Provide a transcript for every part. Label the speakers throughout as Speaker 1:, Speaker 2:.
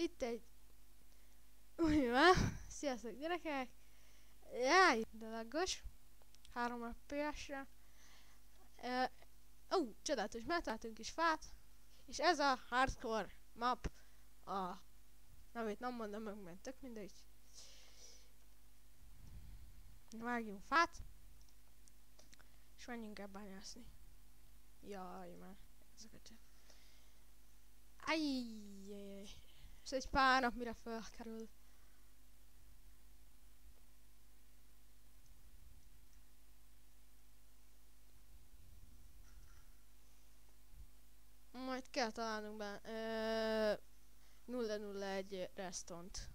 Speaker 1: itt egy újra. Sziasztok gyerekek! Jaj, de laggos. 3 FPS-re. Csodálatos, megtaláltunk is fát. És ez a hardcore map. A nevét nem mondom meg, mert tök mindegy. Vágjunk fát. És menjünk el bányászni. Jaj, már ezeket. Ajjjjjjj. Ez egy pár nap mire felkerül. Majd kell találnunk be 001 restont.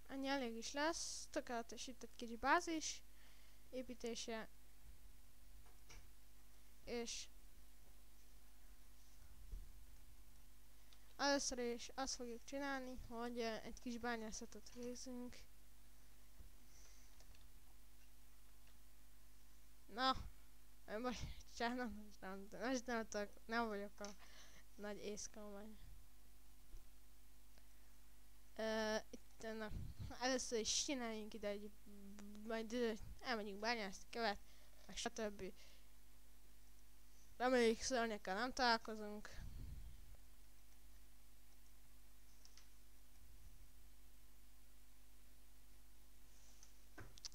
Speaker 1: Ennyi elég is lesz. Tökéletes itt egy kicsi bázis építése. És először is azt fogjuk csinálni, hogy egy kis bányászatot végzünk. Na, nem vagyok a nagy észkalmány. Na, először is csináljunk ide egy, majd elmegyünk bányászni követ, meg stb. Reméljük szörnyekkel nem találkozunk.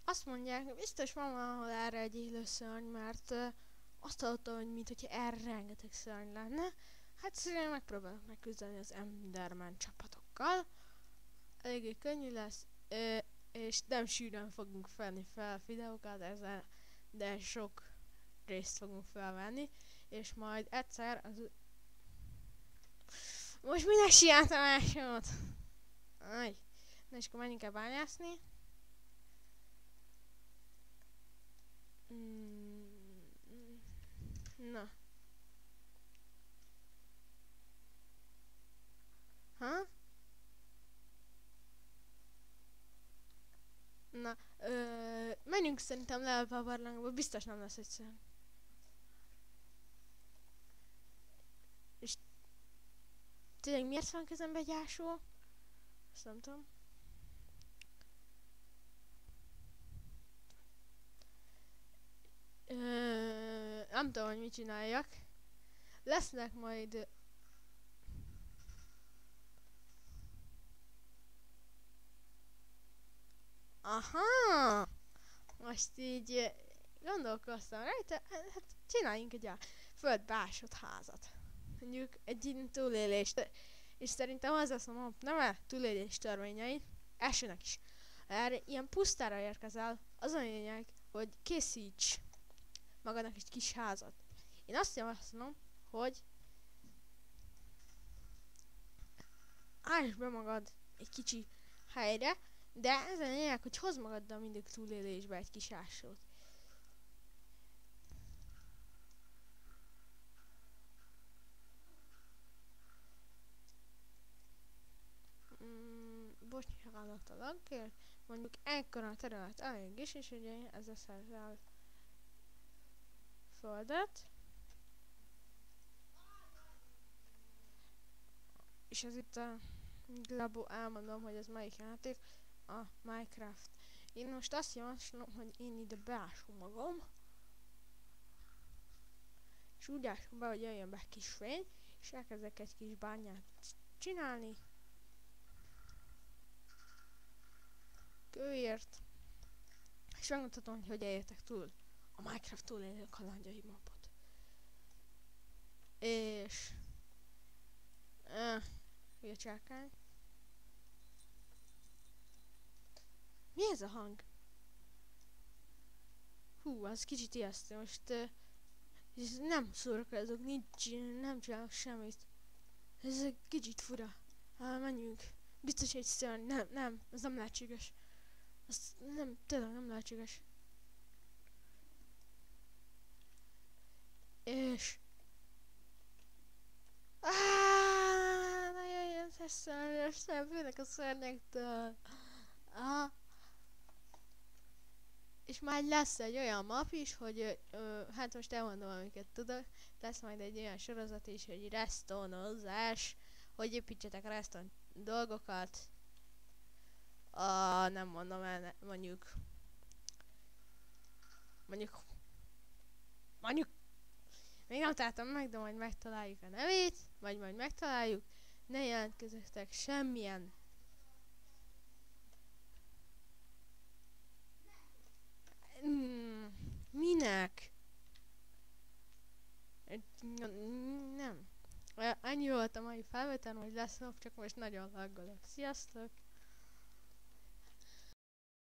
Speaker 1: Azt mondják, biztos van valahol erre egy élő szörny, mert azt hallottam, hogy mintha erre rengeteg szörny lenne. Hát szerintem megpróbálok megküzdeni az Enderman csapatokkal. Eléggé könnyű lesz, és nem sűrűn fogunk felni fel videókat ezzel, de sok részt fogunk felvenni, és majd egyszer az... Most minek siáltam másod? Aj. Na és akkor menjünk el bányászni. Na. Ha? Na, menjünk szerintem le a barlangba, biztos nem lesz egyszer. És tényleg miért van kezembe egy ásó? Azt nem tudom. Nem tudom, hogy mit csináljak. Lesznek majd... Aha! Most így gondolkoztam rajta, hát csináljunk egy földbe ásott házat. Mondjuk egy ilyen túlélést, és szerintem az lesz a nap neve túlélés törvényei. Elsőnek is. Erre ilyen pusztára érkezel, az a lényeg, hogy készíts magadnak egy kis házat. Én azt javaslom, hogy állíts be magad egy kicsi helyre, de ez a lényeg, hogy hozd magaddal mindig túlélésbe egy kis ásót. Bocsánat a lagért, mondjuk ekkora a terület elég is, és ugye ezzel szerzel földet. És ez itt a igazából elmondom, hogy ez melyik játék, a Minecraft. Én most azt javaslom, hogy én ide beásom magam, és úgy ásom be, hogy jöjjön be kis fény, és elkezdek egy kis bányát csinálni. Kőért. És megmutatom, hogy hogy éljetek túl a Minecraft túlélő kalandjai mapot. És... hülye csákány. Mi ez a hang? Hú, az kicsit ijesztő. Most nem szórakozok, nem csinálok semmit. Ez egy kicsit fura. Menjünk. Biztos egy szörny. Nem, ez nem lehetséges. Ez nem, tényleg nem lehetséges. És... ne jöjjön ez szörnyes, nem félek a szörnyektől. és már lesz egy olyan map is, hogy hát most elmondom, amiket tudok, lesz majd egy olyan sorozat is, hogy restonozás, hogy építsetek reston dolgokat, nem mondom el, mondjuk, még nem találtam meg, de majd megtaláljuk a nevét, vagy majd megtaláljuk, ne jelentkezzetek semmilyen minek? Nem. Ennyi volt a mai felvétel, hogy lesz, csak most nagyon laggolok. Sziasztok!